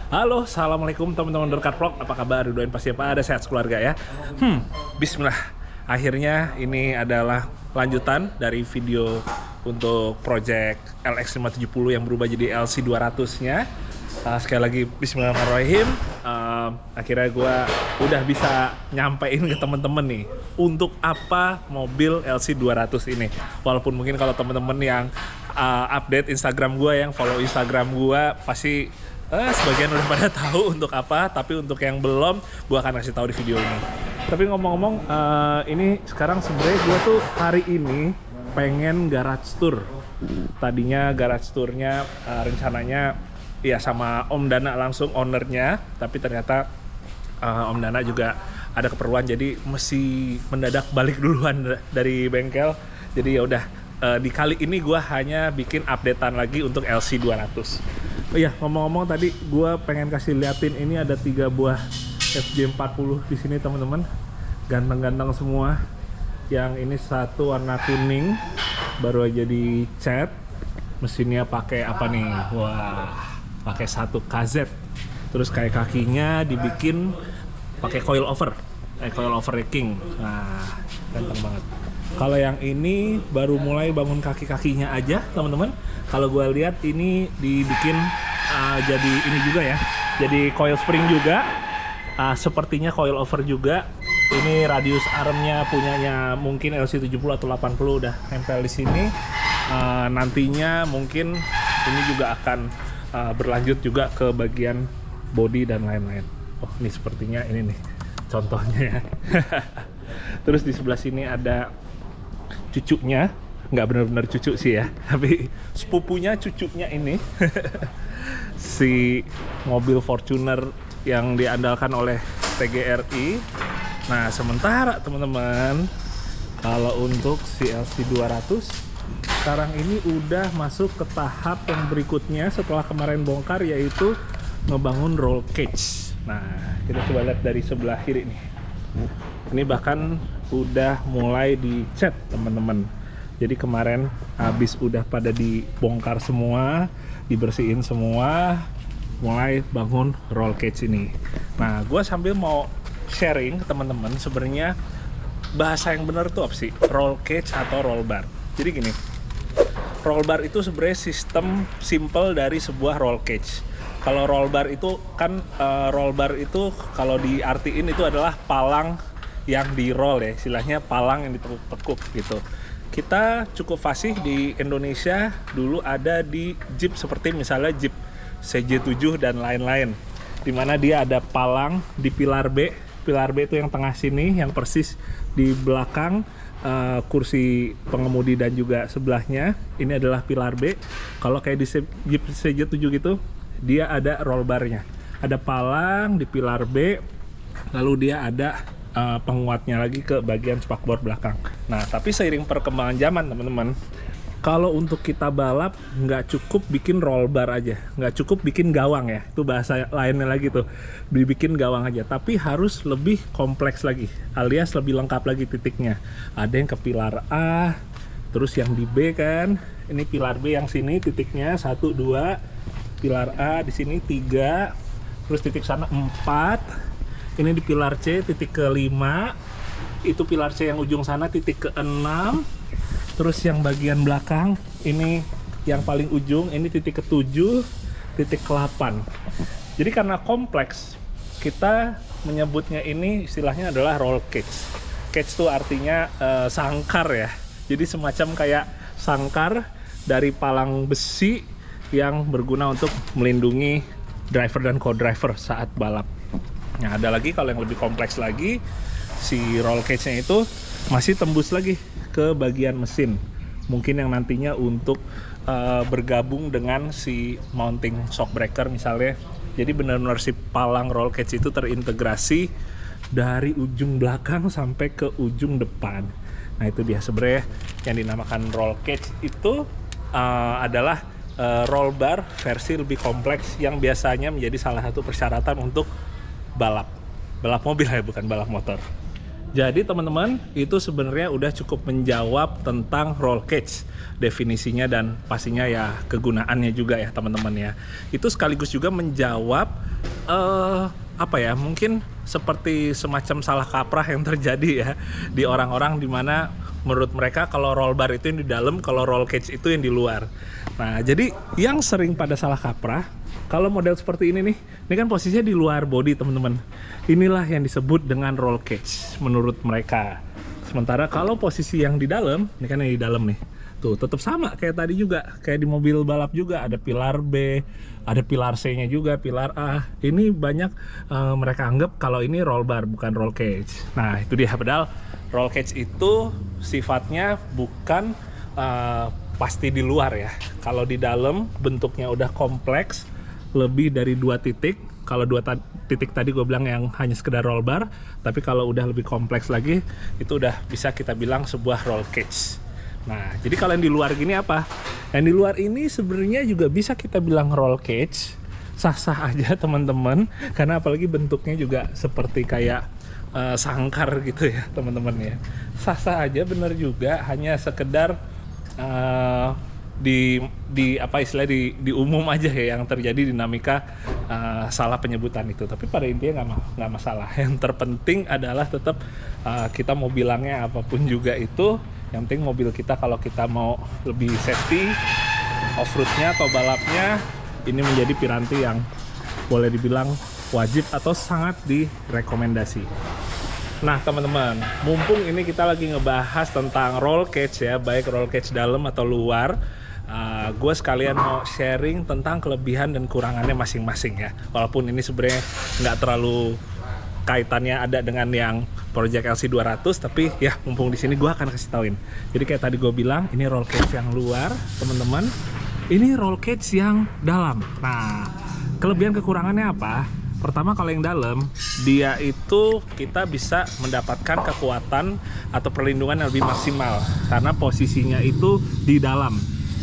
Halo, assalamualaikum teman-teman Dorkat Vlog. Apa kabar? Doain pasti apa ada sehat keluarga ya. Bismillah. Akhirnya ini adalah lanjutan dari video untuk project LX570 yang berubah jadi LC200-nya. Sekali lagi Bismillahirrahmanirrahim. Akhirnya gue udah bisa nyampein ke temen-temen nih untuk apa mobil LC200 ini. Walaupun mungkin kalau temen-temen yang update Instagram gue, yang follow Instagram gue, pasti sebagian udah pada tahu untuk apa. Tapi untuk yang belum, gue akan kasih tahu di video ini. Tapi ngomong-ngomong, ini sekarang sebenarnya gue tuh hari ini pengen garage tour. Tadinya garage tournya rencananya ya sama Om Dana langsung, ownernya, tapi ternyata Om Dana juga ada keperluan, jadi mesti mendadak balik duluan dari bengkel. Jadi ya udah, di kali ini gue hanya bikin updatean lagi untuk LC200. Oh iya, ngomong-ngomong tadi gue pengen kasih liatin, ini ada 3 buah FJ40 di sini teman-teman, ganteng-ganteng semua. Yang ini satu warna kuning, baru aja dicat. Mesinnya pakai apa nih? Wah, pakai 1 KZ. Terus kayak kakinya dibikin pakai coil over racking. Nah, ganteng banget. Kalau yang ini baru mulai bangun kaki-kakinya aja teman-teman. Kalau gue lihat ini dibikin jadi ini juga ya, jadi coil spring juga. Sepertinya coil over juga. Ini radius armnya punyanya mungkin LC70 atau 80 udah nempel di sini. Nantinya mungkin ini juga akan berlanjut juga ke bagian body dan lain-lain. Oh, ini sepertinya ini nih contohnya ya. Terus di sebelah sini ada cucunya, nggak benar-benar cucu sih ya, tapi sepupunya cucunya ini. Si mobil Fortuner yang diandalkan oleh TGRI. Nah, sementara teman-teman, kalau untuk si LC200 sekarang ini udah masuk ke tahap yang berikutnya setelah kemarin bongkar, yaitu ngebangun roll cage. Nah, kita coba lihat dari sebelah kiri nih. Ini bahkan udah mulai dicat teman-teman. Jadi kemarin habis udah pada dibongkar semua, dibersihin semua, mulai bangun roll cage ini. Nah, gue sambil mau sharing ke teman-teman, sebenarnya bahasa yang benar tuh apa sih? Roll cage atau roll bar. Jadi gini, roll bar itu sebenarnya sistem simple dari sebuah roll cage. Kalau roll bar itu kan, roll bar itu kalau diartiin itu adalah palang yang di roll ya, istilahnya palang yang ditekuk-tekuk gitu. Kita cukup fasih di Indonesia, dulu ada di Jeep seperti misalnya Jeep CJ7 dan lain-lain, dimana dia ada palang di pilar B. Pilar B itu yang tengah sini, yang persis di belakang kursi pengemudi dan juga sebelahnya, ini adalah pilar B. Kalau kayak di Jeep CJ7 gitu, dia ada roll barnya, ada palang di pilar B, lalu dia ada penguatnya lagi ke bagian spakbor belakang. Nah, tapi seiring perkembangan zaman teman-teman, kalau untuk kita balap nggak cukup bikin roll bar aja, nggak cukup bikin gawang ya, itu bahasa lainnya lagi tuh, dibikin gawang aja, tapi harus lebih kompleks lagi, alias lebih lengkap lagi titiknya. Ada yang ke pilar A, terus yang di B kan, ini pilar B yang sini titiknya 1, 2, pilar A di sini 3, terus titik sana 4. Ini di pilar C titik ke-5, itu pilar C yang ujung sana titik ke-6, terus yang bagian belakang ini yang paling ujung ini titik ke-7, titik ke-8. Jadi karena kompleks, kita menyebutnya ini istilahnya adalah roll cage. Cage itu artinya sangkar ya, jadi semacam kayak sangkar dari palang besi yang berguna untuk melindungi driver dan co-driver saat balap. Nah, ada lagi kalau yang lebih kompleks lagi, si roll cage-nya itu masih tembus lagi ke bagian mesin. Mungkin yang nantinya untuk bergabung dengan si mounting shock breaker misalnya. Jadi benar-benar si palang roll cage itu terintegrasi dari ujung belakang sampai ke ujung depan. Nah, itu dia sebenarnya yang dinamakan roll cage itu adalah roll bar versi lebih kompleks yang biasanya menjadi salah satu persyaratan untuk balap mobil ya, bukan balap motor. Jadi teman-teman, itu sebenarnya udah cukup menjawab tentang roll cage, definisinya dan pastinya ya kegunaannya juga ya teman-teman ya. Itu sekaligus juga menjawab apa ya, mungkin seperti semacam salah kaprah yang terjadi ya di orang-orang dimana menurut mereka kalau roll bar itu yang di dalam, kalau roll cage itu yang di luar. Nah, jadi yang sering pada salah kaprah, kalau model seperti ini nih, ini kan posisinya di luar body teman-teman. Inilah yang disebut dengan roll cage menurut mereka. Sementara kalau posisi yang di dalam, ini kan yang di dalam nih, tuh tetap sama kayak tadi juga, kayak di mobil balap juga, ada pilar B, ada pilar C-nya juga, pilar A. Ini banyak mereka anggap kalau ini roll bar bukan roll cage. Nah itu dia, padahal roll cage itu sifatnya bukan pasti di luar ya. Kalau di dalam bentuknya udah kompleks, lebih dari 2 titik. Kalau 2 titik tadi gue bilang yang hanya sekedar roll bar, tapi kalau udah lebih kompleks lagi, itu udah bisa kita bilang sebuah roll cage. Nah, jadi kalau yang di luar gini apa? Yang di luar ini sebenarnya juga bisa kita bilang roll cage, sah-sah aja teman-teman, karena apalagi bentuknya juga seperti kayak sangkar gitu ya teman-teman ya. Sah-sah aja, bener juga, hanya sekedar di apa istilah di umum aja ya yang terjadi dinamika salah penyebutan itu, tapi pada intinya nggak masalah. Yang terpenting adalah tetap kita mau bilangnya apapun juga itu, yang penting mobil kita kalau kita mau lebih safety off-roadnya atau balapnya, ini menjadi piranti yang boleh dibilang wajib atau sangat direkomendasi. Nah teman-teman, mumpung ini kita lagi ngebahas tentang roll cage ya, baik roll cage dalam atau luar, gue sekalian mau sharing tentang kelebihan dan kurangannya masing-masing ya. Walaupun ini sebenarnya nggak terlalu kaitannya ada dengan yang Project LC200, tapi ya mumpung di sini gue akan kasih tauin. Jadi kayak tadi gue bilang, ini roll cage yang luar teman-teman, ini roll cage yang dalam. Nah kelebihan kekurangannya apa? Pertama, kalau yang dalam, dia itu kita bisa mendapatkan kekuatan atau perlindungan yang lebih maksimal karena posisinya itu di dalam.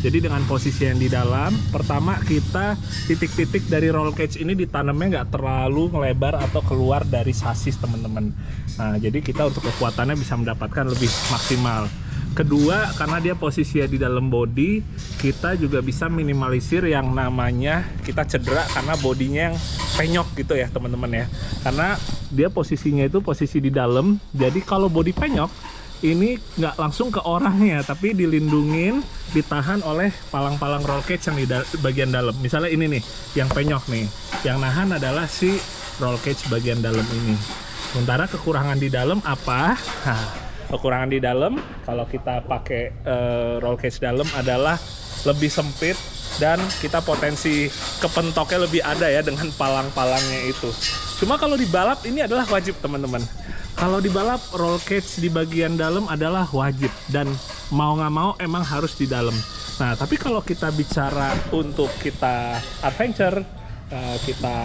Jadi dengan posisi yang di dalam, pertama kita titik-titik dari roll cage ini ditanamnya nggak terlalu melebar atau keluar dari sasis teman-teman. Nah, jadi kita untuk kekuatannya bisa mendapatkan lebih maksimal. Kedua, karena dia posisinya di dalam body, kita juga bisa minimalisir yang namanya kita cedera karena bodinya yang penyok gitu ya teman-teman ya. Karena dia posisinya itu posisi di dalam, jadi kalau body penyok, ini nggak langsung ke orangnya, tapi dilindungin, ditahan oleh palang-palang roll cage yang di bagian dalam. Misalnya ini nih, yang penyok nih, yang nahan adalah si roll cage bagian dalam ini. Sementara kekurangan di dalam apa? Nah, kekurangan di dalam kalau kita pakai roll cage dalam adalah lebih sempit dan kita potensi kepentoknya lebih ada ya dengan palang-palangnya itu. Cuma kalau di balap ini adalah wajib teman-teman. Kalau di balap roll cage di bagian dalam adalah wajib dan mau nggak mau emang harus di dalam. Nah tapi kalau kita bicara untuk kita adventure, kita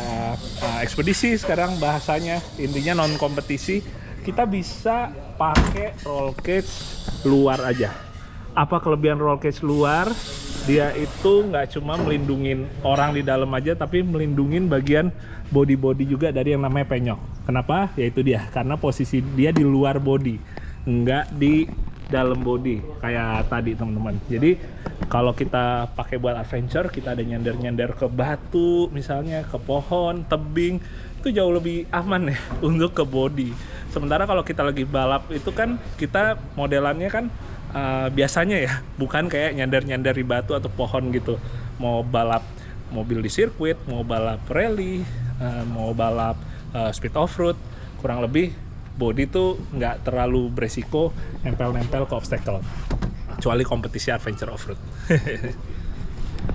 ekspedisi sekarang bahasanya, intinya non kompetisi, kita bisa pakai roll cage luar aja. Apa kelebihan roll cage luar? Dia itu nggak cuma melindungin orang di dalam aja, tapi melindungin bagian body-body juga dari yang namanya penyok. Kenapa? Ya itu dia, karena posisi dia di luar body, nggak di dalam body kayak tadi teman-teman. Jadi kalau kita pakai buat adventure, kita ada nyender-nyender ke batu misalnya, ke pohon, tebing, itu jauh lebih aman ya untuk ke body. Sementara kalau kita lagi balap itu kan kita modelannya kan biasanya ya bukan kayak nyender-nyender di batu atau pohon gitu. Mau balap mobil di sirkuit, mau balap rally, mau balap speed off-road, kurang lebih body tuh nggak terlalu beresiko nempel-nempel ke obstacle, kecuali kompetisi adventure off-road.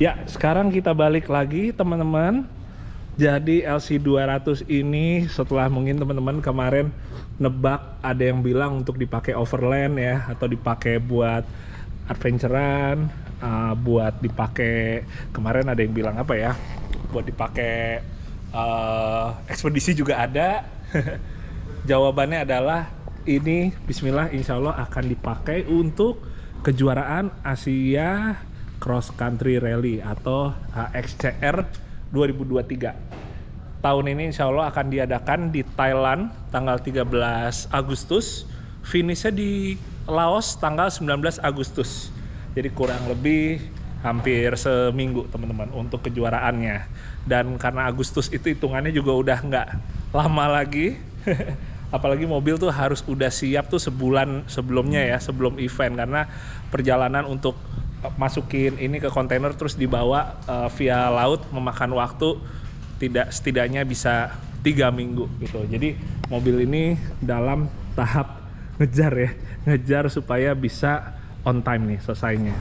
Ya, sekarang kita balik lagi teman-teman. Jadi LC200 ini setelah mungkin teman-teman kemarin nebak, ada yang bilang untuk dipakai overland ya, atau dipakai buat adventurean, buat dipakai, kemarin ada yang bilang apa ya, buat dipakai ekspedisi juga ada. Jawabannya adalah ini bismillah insya Allah akan dipakai untuk kejuaraan Asia Cross Country Rally atau AXCR 2023. tahun ini insya Allah akan diadakan di Thailand tanggal 13 Agustus, finishnya di Laos tanggal 19 Agustus. Jadi kurang lebih hampir seminggu teman-teman untuk kejuaraannya. Dan karena Agustus itu hitungannya juga udah nggak lama lagi. Apalagi mobil tuh harus udah siap tuh sebulan sebelumnya ya, sebelum event, karena perjalanan untuk masukin ini ke kontainer terus dibawa via laut memakan waktu setidaknya bisa 3 minggu gitu. Jadi mobil ini dalam tahap ngejar supaya bisa on time nih selesainya.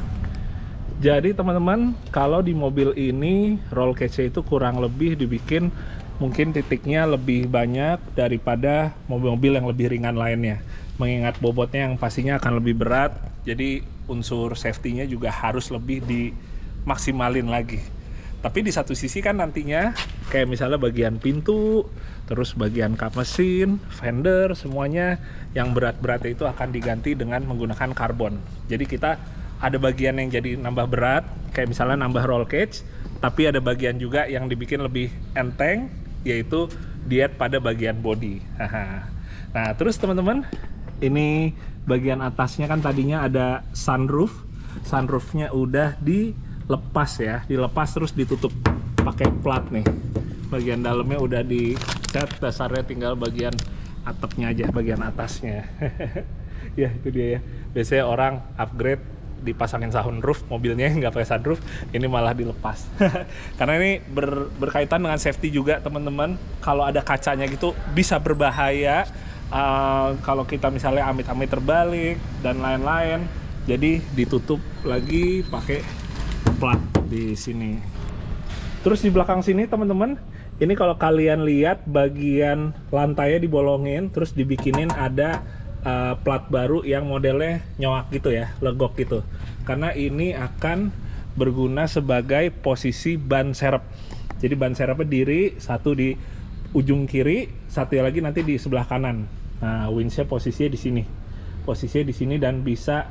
Jadi teman-teman, kalau di mobil ini roll cage itu kurang lebih dibikin mungkin titiknya lebih banyak daripada mobil-mobil yang lebih ringan lainnya, mengingat bobotnya yang pastinya akan lebih berat, jadi unsur safety-nya juga harus lebih dimaksimalin lagi. Tapi di satu sisi kan nantinya kayak misalnya bagian pintu, terus bagian kap mesin, fender, semuanya yang berat-berat itu akan diganti dengan menggunakan karbon. Jadi kita ada bagian yang jadi nambah berat, kayak misalnya nambah roll cage, tapi ada bagian juga yang dibikin lebih enteng, yaitu diet pada bagian body. Nah terus teman-teman, ini bagian atasnya kan tadinya ada sunroof, sunroofnya udah dilepas ya, dilepas terus ditutup pakai plat nih. Bagian dalamnya udah dicat, dasarnya tinggal bagian atapnya aja, bagian atasnya. Ya itu dia ya, biasanya orang upgrade dipasangin sunroof, mobilnya nggak pakai sunroof, ini malah dilepas. Karena ini berkaitan dengan safety juga teman-teman. Kalau ada kacanya gitu bisa berbahaya kalau kita misalnya amit-amit terbalik dan lain-lain. Jadi ditutup lagi pakai plat di sini. Terus di belakang sini teman-teman, ini kalau kalian lihat bagian lantainya dibolongin, terus dibikinin ada plat baru yang modelnya nyoak gitu ya, legok gitu. Karena ini akan berguna sebagai posisi ban serep. Jadi ban serepnya diri, satu di ujung kiri, satu lagi nanti di sebelah kanan. Nah, winchnya posisinya di sini. Posisinya di sini dan bisa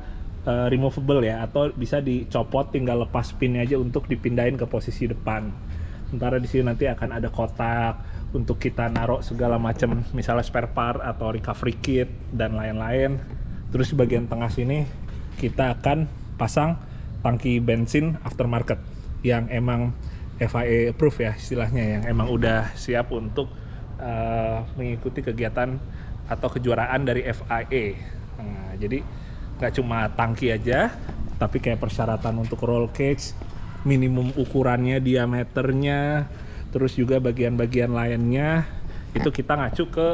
removable ya, atau bisa dicopot, tinggal lepas pinnya aja untuk dipindahin ke posisi depan. Sementara di sini nanti akan ada kotak untuk kita naruh segala macam, misalnya spare part atau recovery kit dan lain-lain. Terus di bagian tengah sini kita akan pasang tangki bensin aftermarket yang emang FIA approved ya istilahnya, yang emang udah siap untuk mengikuti kegiatan atau kejuaraan dari FIA. Nah, jadi nggak cuma tangki aja, tapi kayak persyaratan untuk roll cage, minimum ukurannya, diameternya, terus juga bagian-bagian lainnya itu kita ngacu ke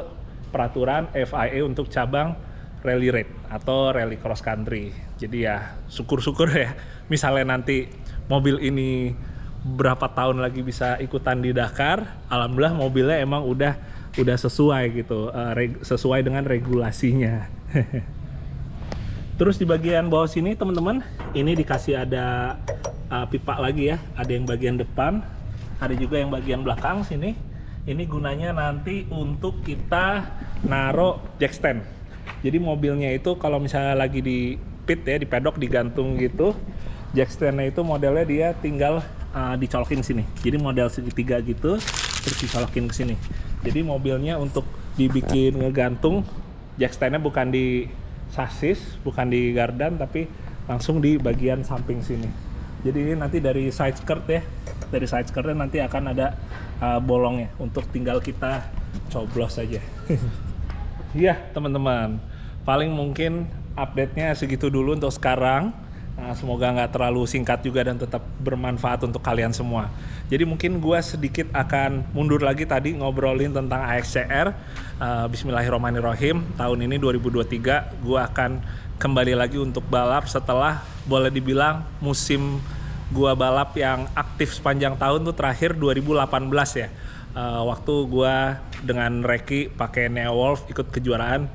peraturan FIA untuk cabang rally raid atau rally cross country. Jadi ya syukur-syukur ya, misalnya nanti mobil ini berapa tahun lagi bisa ikutan di Dakar, alhamdulillah mobilnya emang udah sesuai gitu, sesuai dengan regulasinya. Terus di bagian bawah sini teman-teman, ini dikasih ada pipa lagi ya, ada yang bagian depan, ada juga yang bagian belakang sini. Ini gunanya nanti untuk kita naruh jack stand. Jadi mobilnya itu kalau misalnya lagi di pit ya, di pedok digantung gitu, jack stand-nya itu modelnya dia tinggal dicolokin sini. Jadi model segitiga gitu, terus dicolokin ke sini. Jadi mobilnya untuk dibikin ngegantung, jack stand-nya bukan di sasis, bukan di gardan, tapi langsung di bagian samping sini. Jadi ini nanti dari side skirt ya, dari side skirtnya nanti akan ada bolongnya untuk tinggal kita coblos aja. Iya teman-teman, paling mungkin update-nya segitu dulu untuk sekarang. Semoga nggak terlalu singkat juga dan tetap bermanfaat untuk kalian semua. Jadi mungkin gue sedikit akan mundur lagi tadi ngobrolin tentang AXCR. Bismillahirrahmanirrahim, tahun ini 2023 gue akan kembali lagi untuk balap setelah boleh dibilang musim gue balap yang aktif sepanjang tahun tuh terakhir 2018 ya. Waktu gue dengan Reki pakai Neo Wolf ikut kejuaraan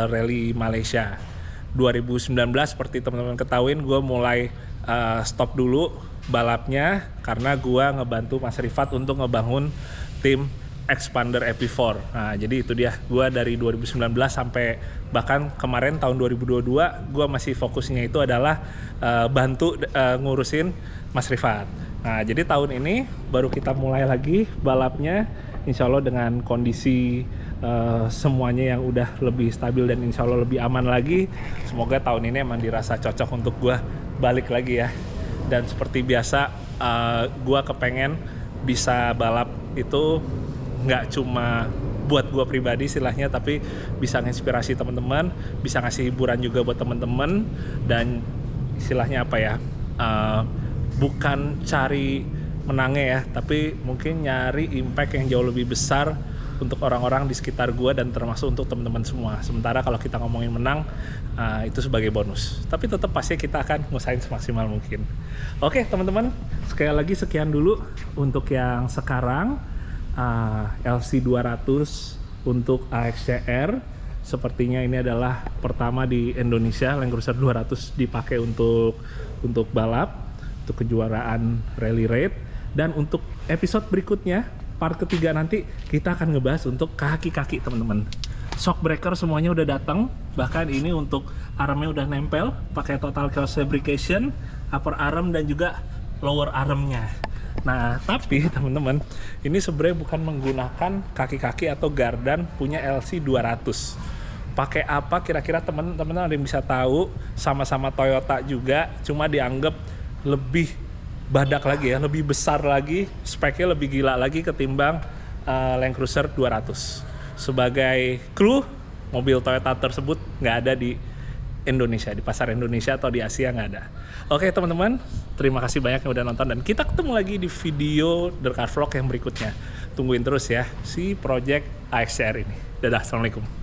rally Malaysia. 2019 seperti teman-teman ketahuin, gue mulai stop dulu balapnya karena gue ngebantu Mas Rifat untuk ngebangun tim Expander EP4. Nah jadi itu dia, gue dari 2019 sampai bahkan kemarin tahun 2022 gue masih fokusnya itu adalah bantu ngurusin Mas Rifat. Nah jadi tahun ini baru kita mulai lagi balapnya insya Allah dengan kondisi semuanya yang udah lebih stabil dan insya Allah lebih aman lagi, semoga tahun ini emang dirasa cocok untuk gue balik lagi ya. Dan seperti biasa, gue kepengen bisa balap itu nggak cuma buat gue pribadi istilahnya, tapi bisa menginspirasi teman-teman, bisa ngasih hiburan juga buat teman-teman, dan istilahnya apa ya, bukan cari menangnya ya, tapi mungkin nyari impact yang jauh lebih besar untuk orang-orang di sekitar gue dan termasuk untuk teman-teman semua. Sementara kalau kita ngomongin menang, itu sebagai bonus, tapi tetap pasti kita akan ngusahain semaksimal mungkin. Oke teman-teman, sekali lagi sekian dulu untuk yang sekarang. LC200 untuk AXCR, sepertinya ini adalah pertama di Indonesia Land Cruiser 200 dipakai untuk balap, untuk kejuaraan rally raid. Dan untuk episode berikutnya, part ketiga, nanti kita akan ngebahas untuk kaki-kaki teman-teman. Shock breaker semuanya udah datang, bahkan ini untuk armnya udah nempel pakai total chaos fabrication, upper arm dan juga lower armnya. Nah, tapi teman-teman, ini sebenarnya bukan menggunakan kaki-kaki atau gardan punya LC200. Pakai apa kira-kira teman-teman ada yang bisa tahu? Sama-sama Toyota juga, cuma dianggap lebih badak lagi ya, lebih besar lagi, speknya lebih gila lagi ketimbang Land Cruiser 200. Sebagai kru, mobil Toyota tersebut nggak ada di Indonesia, di pasar Indonesia atau di Asia nggak ada. Oke teman-teman, terima kasih banyak yang udah nonton, dan kita ketemu lagi di video The Car Vlog yang berikutnya. Tungguin terus ya si project AXCR ini. Dadah, assalamualaikum.